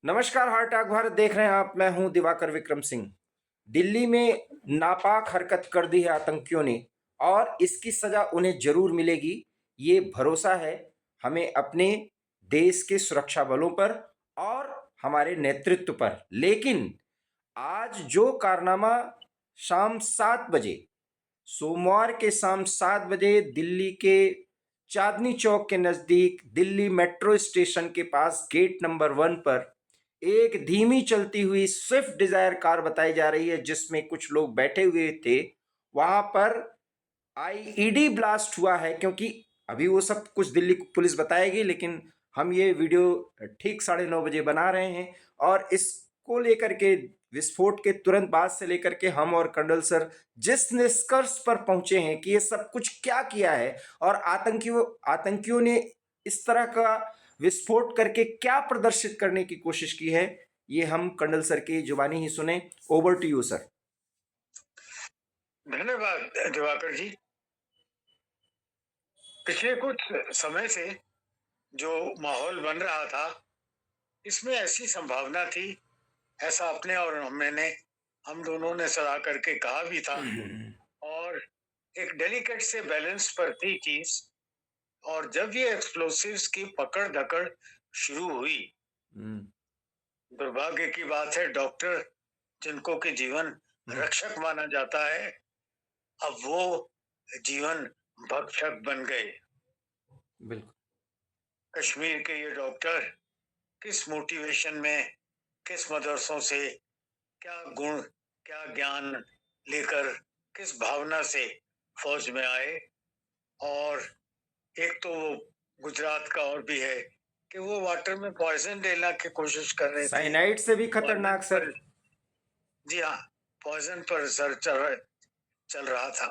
नमस्कार, heart attack Bharat देख रहे हैं आप। मैं हूं दिवाकर विक्रम सिंह। दिल्ली में नापाक हरकत कर दी है आतंकियों ने और इसकी सजा उन्हें जरूर मिलेगी। ये भरोसा है हमें अपने देश के सुरक्षा बलों पर और हमारे नेतृत्व पर। लेकिन आज जो कारनामा शाम 7 बजे, सोमवार के शाम 7 बजे दिल्ली के चांदनी चौक के नजदीक दिल्ली मेट्रो स्टेशन के पास गेट नंबर 1 पर एक धीमी चलती हुई स्विफ्ट डिजायर कार बताई जा रही है जिसमें कुछ लोग बैठे हुए थे। वहां पर आईईडी ब्लास्ट हुआ है, क्योंकि अभी वो सब कुछ दिल्ली पुलिस बताएगी, लेकिन हम ये वीडियो ठीक 9:30 बजे बना रहे हैं। और इसको लेकर के, विस्फोट के तुरंत बाद से लेकर के, हम और कर्नल सर जिस निष्कर्ष पर पहुंचे हैं कि ये सब कुछ क्या किया है और आतंकियों ने इस तरह का विस्फोट करके क्या प्रदर्शित करने की कोशिश की है, ये हम कर्नल सर की जुबानी ही सुने। Over to you sir. धन्यवाद दिवाकर जी। पिछले कुछ समय से जो माहौल बन रहा था, इसमें ऐसी संभावना थी, ऐसा अपने और हम दोनों ने सलाह करके कहा भी था, और एक डेलिकेट से बैलेंस पर थी चीज। और जब ये एक्सप्लोसिव्स की पकड़ धकड़ शुरू हुई, दुर्भाग्य की बात है, डॉक्टर जिनको कि जीवन रक्षक माना जाता है, अब वो जीवन भक्षक बन गए। बिल्कुल। कश्मीर के ये डॉक्टर किस मोटिवेशन में, किस मदरसों से, क्या गुण, क्या ज्ञान लेकर, किस भावना से फौज में आए। और एक तो वो गुजरात का और भी है कि वो वाटर में पॉइजन डालने की कोशिश कर रहे थे। साइनाइड से भी खतरनाक पॉइजन सर। पर, जी हाँ, पॉइजन पर रिसर्च चल रहा था।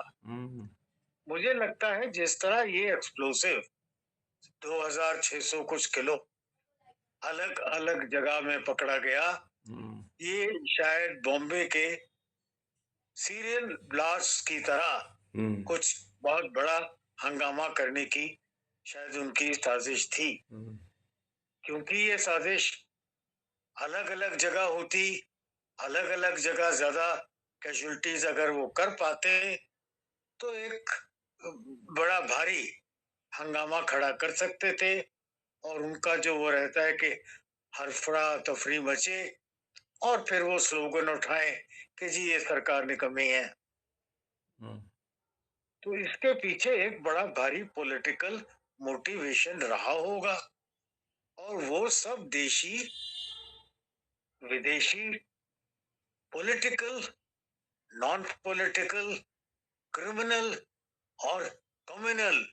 मुझे लगता है जिस तरह ये एक्सप्लोसिव 2600 कुछ किलो अलग अलग जगह में पकड़ा गया, ये शायद बॉम्बे के सीरियल ब्लास्ट की तरह कुछ बहुत बड़ा हंगामा करने की शायद उनकी साजिश थी। क्योंकि ये साजिश अलग अलग जगह होती, अलग अलग जगह ज्यादा कैजुअल्टीज अगर वो कर पाते तो एक बड़ा भारी हंगामा खड़ा कर सकते थे। और उनका जो वो रहता है कि हरफड़ा तफरी मचे और फिर वो स्लोगन उठाए कि जी ये सरकार निकम्मी है। तो इसके पीछे एक बड़ा भारी पॉलिटिकल मोटिवेशन रहा होगा, और वो सब देशी विदेशी, पॉलिटिकल, नॉन पॉलिटिकल, क्रिमिनल और कम्युनल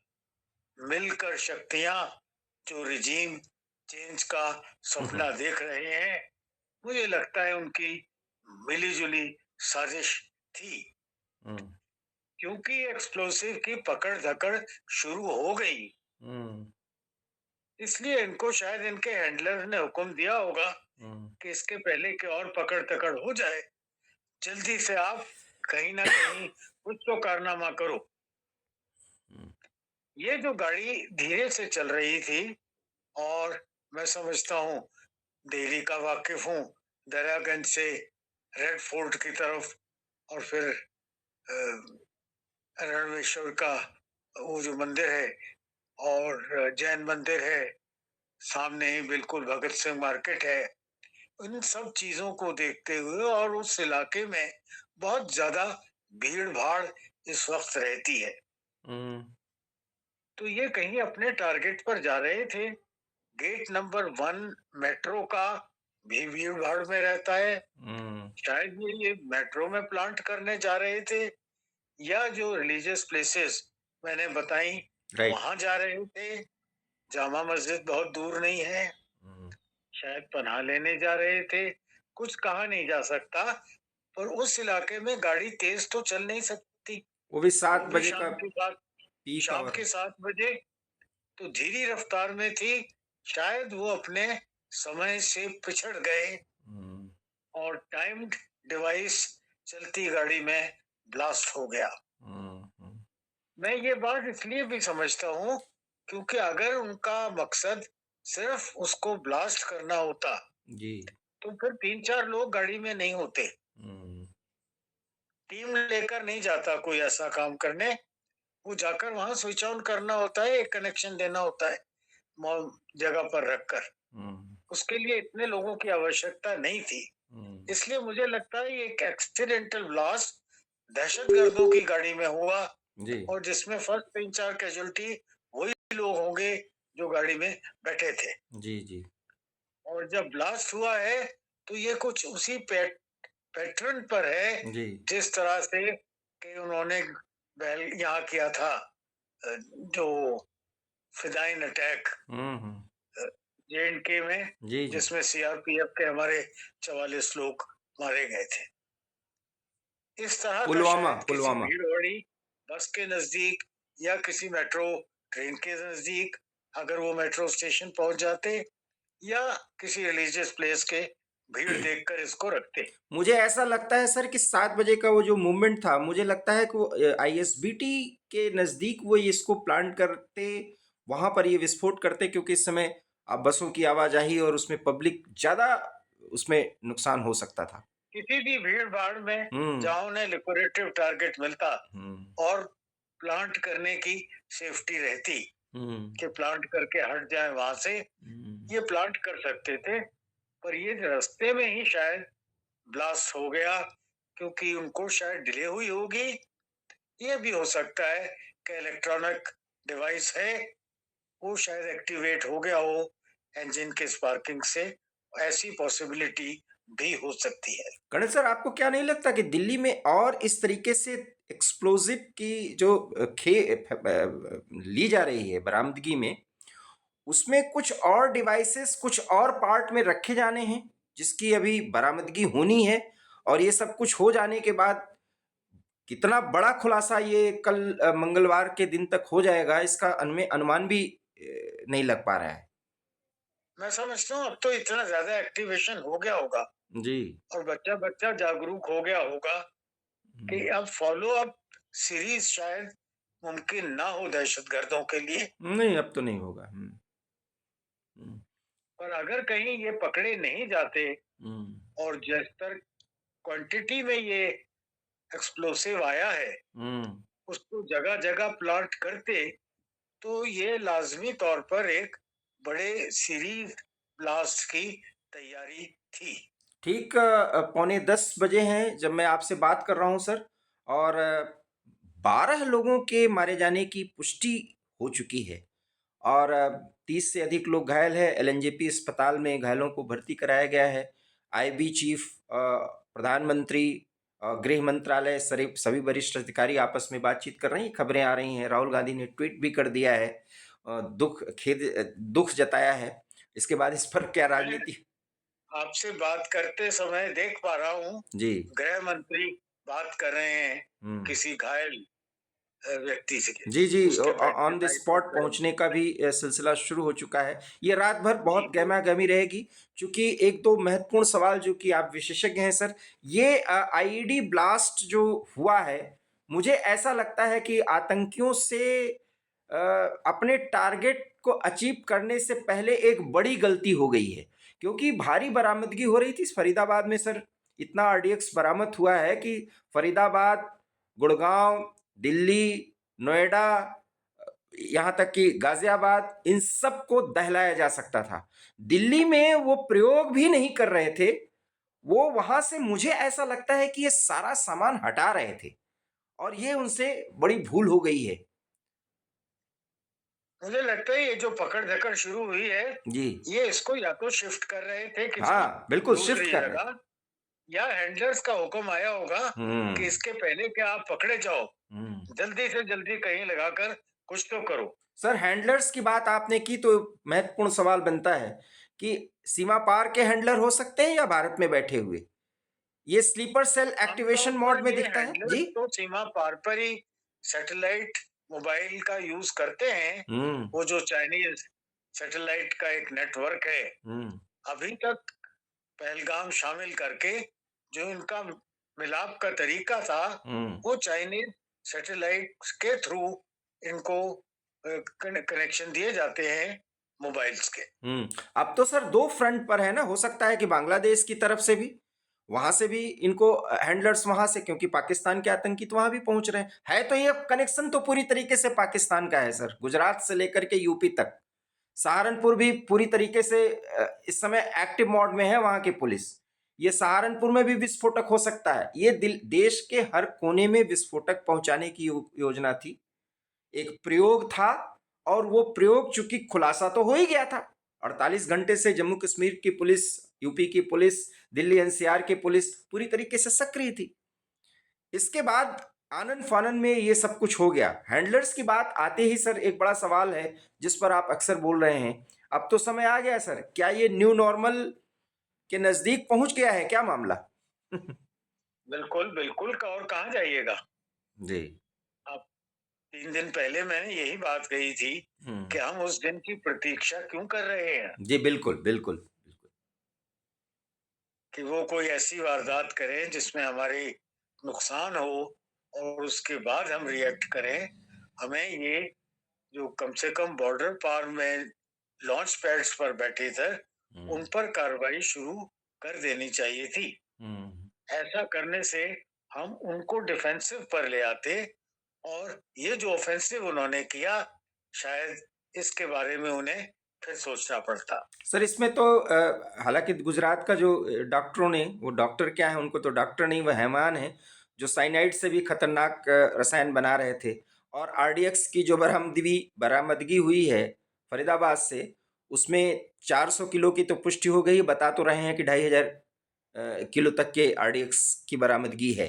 मिलकर शक्तियां जो रिजीम चेंज का सपना देख रहे हैं, मुझे लगता है उनकी मिलीजुली साजिश थी। क्योंकि एक्सप्लोसिव की पकड़ धकड़ शुरू हो गई, इसलिए इनको शायद इनके हैंडलर ने हुक्म दिया होगा कि इसके पहले कि और पकड़ तकड़ हो जाए, जल्दी से आप कहीं ना कहीं कुछ तो कारनामा करो। ये जो गाड़ी धीरे से चल रही थी, और मैं समझता हूँ, दिल्ली का वाकिफ हूँ, दरियागंज से रेड फोर्ट की तरफ और फिर रणवेश्वर का वो जो मंदिर है और जैन मंदिर है, सामने ही बिल्कुल भगत सिंह मार्केट है, इन सब चीजों को देखते हुए, और उस इलाके में बहुत ज्यादा भीड़ भाड़ इस वक्त रहती है, तो ये कहीं अपने टारगेट पर जा रहे थे। गेट नंबर 1 मेट्रो का भी भीड़ भाड़ में रहता है, शायद ये मेट्रो में प्लांट करने जा रहे थे, या जो रिलीजियस प्लेसेस मैंने बताई वहां जा रहे थे। जामा मस्जिद बहुत दूर नहीं है, शायद पनाह लेने जा रहे थे, कुछ कहा नहीं जा सकता। पर उस इलाके में गाड़ी तेज तो चल नहीं सकती, वो भी 7 बजे का शाम के बाद, पीक शाम आवर। के 7 बजे, तो धीरी रफ्तार में थी, शायद वो अपने समय से पिछड़ गए और टाइम्ड डिवाइस चलती गाड़ी में ब्लास्ट हो गया। मैं ये बात इसलिए भी समझता हूँ क्योंकि अगर उनका मकसद सिर्फ उसको ब्लास्ट करना होता जी। तो फिर 3-4 लोग गाड़ी में नहीं होते। टीम लेकर नहीं जाता कोई ऐसा काम करने। वो जाकर वहां स्विच ऑन करना होता है, एक कनेक्शन देना होता है जगह पर रखकर। उसके लिए इतने लोगों की आवश्यकता नहीं थी। इसलिए मुझे लगता है ये एक एक्सीडेंटल ब्लास्ट दहशतगर्दों की गाड़ी में हुआ, जी। और जिसमें फर्स्ट 3-4 कैजुअल्टी वही लोग होंगे जो गाड़ी में बैठे थे। जी, जी। और जब ब्लास्ट हुआ है तो ये कुछ उसी पैटर्न पर है जी। जिस तरह से कि उन्होंने यहाँ किया था, जो फिदाइन अटैक JNK में, जी, जी। जिसमें CRPF के हमारे 44 लोग मारे गए थे। इस तरह का पुलवामा, शायद किसी पुलवामा। भीड़-भाड़ी बस के नजदीक या किसी मेट्रो ट्रेन के नजदीक, अगर वो मेट्रो स्टेशन पहुंच जाते, या किसी रिलीजियस प्लेस के भीड़ देखकर इसको रखते। मुझे ऐसा लगता है सर कि 7 बजे का वो जो मूवमेंट था, मुझे लगता है कि वो आईएसबीटी के नज़दीक वो इसको प्लांट करते, वहाँ पर ये विस्फोट करते, क्योंकि इस समय बसों की आवाजाही और उसमें पब्लिक ज़्यादा उसमें नुकसान हो सकता था। किसी भी भीड़ भाड़ में हम्म। जहां उन्हें लिक्विडेटिव टारगेट मिलता हम्म। और प्लांट करने की सेफ्टी रहती कि प्लांट करके हट जाए वहां से, ये प्लांट कर सकते थे। पर ये रास्ते में ही शायद ब्लास्ट हो गया, क्योंकि उनको शायद डिले हुई होगी। ये भी हो सकता है कि इलेक्ट्रॉनिक डिवाइस है, वो शायद एक्टिवेट हो गया हो इंजन के स्पार्किंग से। ऐसी पॉसिबिलिटी भी हो सकती है। गणेश सर, आपको क्या नहीं लगता कि दिल्ली में और इस तरीके से एक्सप्लोजिव की जो ली जा रही है बरामदगी में, उसमें कुछ और डिवाइसेस कुछ और पार्ट में रखे जाने हैं जिसकी अभी बरामदगी होनी है, और ये सब कुछ हो जाने के बाद कितना बड़ा खुलासा ये कल मंगलवार के दिन तक हो जाएगा, इसका अनुमान भी नहीं लग पा रहा है। मैं समझता हूँ अब तो इतना ज्यादा एक्टिवेशन हो गया होगा जी। और बच्चा बच्चा जागरूक हो गया होगा कि अब फॉलो अप सीरीज शायद मुमकिन ना हो दहशतगर्दों के लिए। नहीं, अब तो नहीं होगा। पर अगर कहीं ये पकड़े नहीं जाते और जिस तरह क्वांटिटी में ये एक्सप्लोसिव आया है उसको जगह जगह प्लांट करते, तो ये लाजमी तौर पर एक बड़े सीरीज ब्लास्ट की तैयारी थी। ठीक 9:45 बजे हैं जब मैं आपसे बात कर रहा हूं सर, और 12 लोगों के मारे जाने की पुष्टि हो चुकी है, और 30 से अधिक लोग घायल हैं। एलएनजेपी अस्पताल में घायलों को भर्ती कराया गया है। आईबी चीफ, प्रधानमंत्री, गृह मंत्रालय, सभी वरिष्ठ अधिकारी आपस में बातचीत कर रहे हैं। खबरें आ रही हैं, राहुल गांधी ने ट्वीट भी कर दिया है, दुख जताया है। इसके बाद इस पर क्या राजनीति। आपसे बात करते समय देख पा रहा हूँ जी। गृह मंत्री बात कर रहे हैं किसी घायल व्यक्ति से। जी, जी, उसके बेड पे ऑन द स्पॉट पहुंचने का भी सिलसिला शुरू हो चुका है। ये रात भर बहुत गहमा-गहमी रहेगी, क्योंकि एक दो महत्वपूर्ण सवाल, जो कि आप विशेषज्ञ हैं सर, ये आईईडी ब्लास्ट जो हुआ है, मुझे ऐसा लगता है कि आतंकियों से अपने टारगेट को अचीव करने से पहले एक बड़ी गलती हो गई है, क्योंकि भारी बरामदगी हो रही थी फरीदाबाद में सर। इतना आरडीएक्स बरामद हुआ है कि फरीदाबाद, गुड़गांव, दिल्ली, नोएडा, यहाँ तक कि गाजियाबाद, इन सब को दहलाया जा सकता था। दिल्ली में वो प्रयोग भी नहीं कर रहे थे, वो वहां से मुझे ऐसा लगता है कि ये सारा सामान हटा रहे थे, और ये उनसे बड़ी भूल हो गई है। मुझे लगता है ये जो पकड़ धकड़ शुरू हुई है, जी। ये इसको या तो शिफ्ट कर रहे थे किसी हाँ, बिल्कुल शिफ्ट दूसरी कर रहे थे। जगह, या हैंडलर्स का हुक्म आया होगा कि इसके पहले कि आप पकड़े जाओ, जल्दी से जल्दी कहीं लगाकर कुछ तो करो। सर, हैंडलर्स की बात आपने की तो महत्वपूर्ण सवाल बनता है कि सीमा पार के हैंडलर हो सकते हैं या भारत में बैठे हुए। ये स्लीपर सेल आमतौर एक्टिवेशन मोड पर में ये दिखता है हैंडलर्स जी। तो सीमा पार पर ही सैटेलाइट मोबाइल का यूज करते हैं। वो जो चाइनीज सैटेलाइट का एक नेटवर्क है, अभी तक पहलगाम शामिल करके जो इनका मिलाप का तरीका था, वो चाइनीज सैटेलाइट के थ्रू इनको कनेक्शन दिए जाते हैं। मोबाइल्स के। अब तो सर दो फ्रंट पर है ना, हो सकता है कि बांग्लादेश की तरफ से भी, वहां से भी इनको हैंडलर्स वहां से, क्योंकि पाकिस्तान के आतंकी तो वहां भी पहुंच रहे हैं। है तो ये कनेक्शन तो पूरी तरीके से पाकिस्तान का है सर, गुजरात से लेकर के यूपी तक। सहारनपुर भी पूरी तरीके से इस समय एक्टिव मोड में है वहां की पुलिस। ये सहारनपुर में भी विस्फोटक हो सकता है। ये देश के हर कोने में विस्फोटक पहुंचाने की योजना थी, एक प्रयोग था, और वो प्रयोग चूंकि खुलासा तो हो ही गया था। 48 घंटे से जम्मू कश्मीर की पुलिस, यूपी की पुलिस, दिल्ली एनसीआर की पुलिस पूरी तरीके से सक्रिय थी। इसके बाद आनन फानन में ये सब कुछ हो गया। हैंडलर्स की बात आते ही सर एक बड़ा सवाल है जिस पर आप अक्सर बोल रहे हैं, अब तो समय आ गया सर, क्या ये न्यू नॉर्मल के नजदीक पहुंच गया है क्या मामला? बिल्कुल बिल्कुल, और कहाँ जाइएगा जी। अब 3 दिन पहले मैंने यही बात कही थी कि हम उस दिन की प्रतीक्षा क्यों कर रहे हैं। जी बिल्कुल बिल्कुल बिल्कुल। कि वो कोई ऐसी वारदात करें जिसमें हमारी नुकसान हो और उसके बाद हम रिएक्ट करें। हमें ये जो कम से कम बॉर्डर पार में लॉन्च पैड्स पर बैठे थे उन पर कार्रवाई शुरू कर देनी चाहिए थी। ऐसा करने से हम उनको डिफेंसिव पर ले आते, और ये जो ऑफेंसिव उन्होंने किया शायद इसके बारे में उन्हें फिर सोचना पड़ता। सर इसमें तो हालांकि गुजरात का जो डॉक्टरों ने, वो डॉक्टर क्या है, उनको तो डॉक्टर नहीं, वह हैमान है, जो साइनाइड से भी खतरनाक रसायन बना रहे थे। और आरडीएक्स की जो बरामदगी हुई है फरीदाबाद से, उसमें 400 किलो की तो पुष्टि हो गई। बता तो रहे हैं कि 2500 किलो तक के आरडीएक्स की बरामदगी है।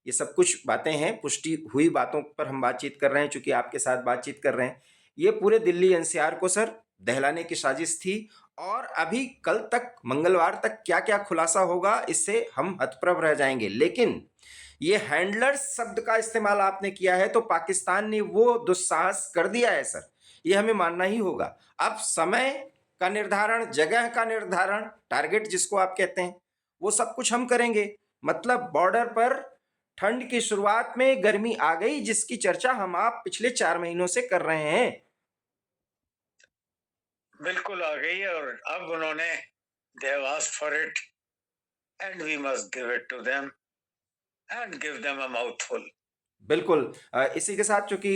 ये सब कुछ बातें हैं, पुष्टि हुई बातों पर हम बातचीत कर रहे हैं, चूंकि आपके साथ बातचीत कर रहे हैं। ये पूरे दिल्ली एनसीआर को सर दहलाने की साजिश थी, और अभी कल तक, मंगलवार तक क्या क्या खुलासा होगा इससे हम हतप्रभ रह जाएंगे। लेकिन ये हैंडलर्स शब्द का इस्तेमाल आपने किया है तो पाकिस्तान ने वो दुस्साहस कर दिया है सर, ये हमें मानना ही होगा। अब समय का निर्धारण, जगह का निर्धारण, टारगेट जिसको आप कहते हैं, वो सब कुछ हम करेंगे। मतलब बॉर्डर पर ठंड की शुरुआत में गर्मी आ गई, जिसकी चर्चा हम आप पिछले 4 महीनों से कर रहे हैं। बिल्कुल आ गई, और अब उन्होंने they have asked for it and we must give it to them and give them a mouthful. बिल्कुल। इसी के साथ चूंकि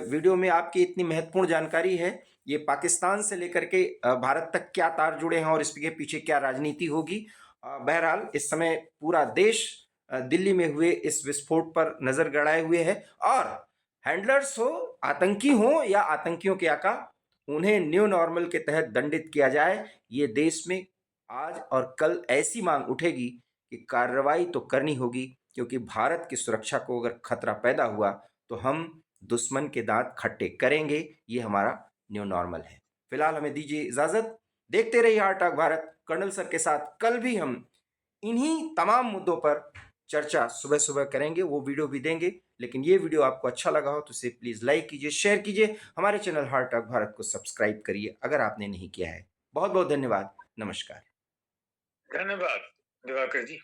वीडियो में आपकी इतनी महत्वपूर्ण जानकारी है, ये पाकिस्तान से लेकर के भारत तक क्या तार जुड़े हैं और इसके पीछे क्या राजनीति होगी। बहरहाल इस समय पूरा देश दिल्ली में हुए इस विस्फोट पर नजर गड़ाए हुए है, और हैंडलर्स हो, आतंकी हो या आतंकियों के आका, उन्हें न्यू नॉर्मल के तहत दंडित किया जाए। ये देश में आज और कल ऐसी मांग उठेगी कि कार्रवाई तो करनी होगी, क्योंकि भारत की सुरक्षा को अगर खतरा पैदा हुआ तो हम दुश्मन के दांत खट्टे करेंगे। ये हमारा न्यू नॉर्मल है। फिलहाल हमें दीजिए इजाजत। देखते रहिए heart talk Bharat. Colonel sir के साथ कल भी हम इन्हीं तमाम मुद्दों पर चर्चा सुबह सुबह करेंगे, वो वीडियो भी देंगे। लेकिन ये वीडियो आपको अच्छा लगा हो तो इसे प्लीज लाइक कीजिए, शेयर कीजिए, हमारे चैनल हार्ट टॉक भारत को सब्सक्राइब करिए अगर आपने नहीं किया है। बहुत बहुत धन्यवाद। नमस्कार। धन्यवाद दिवाकर जी।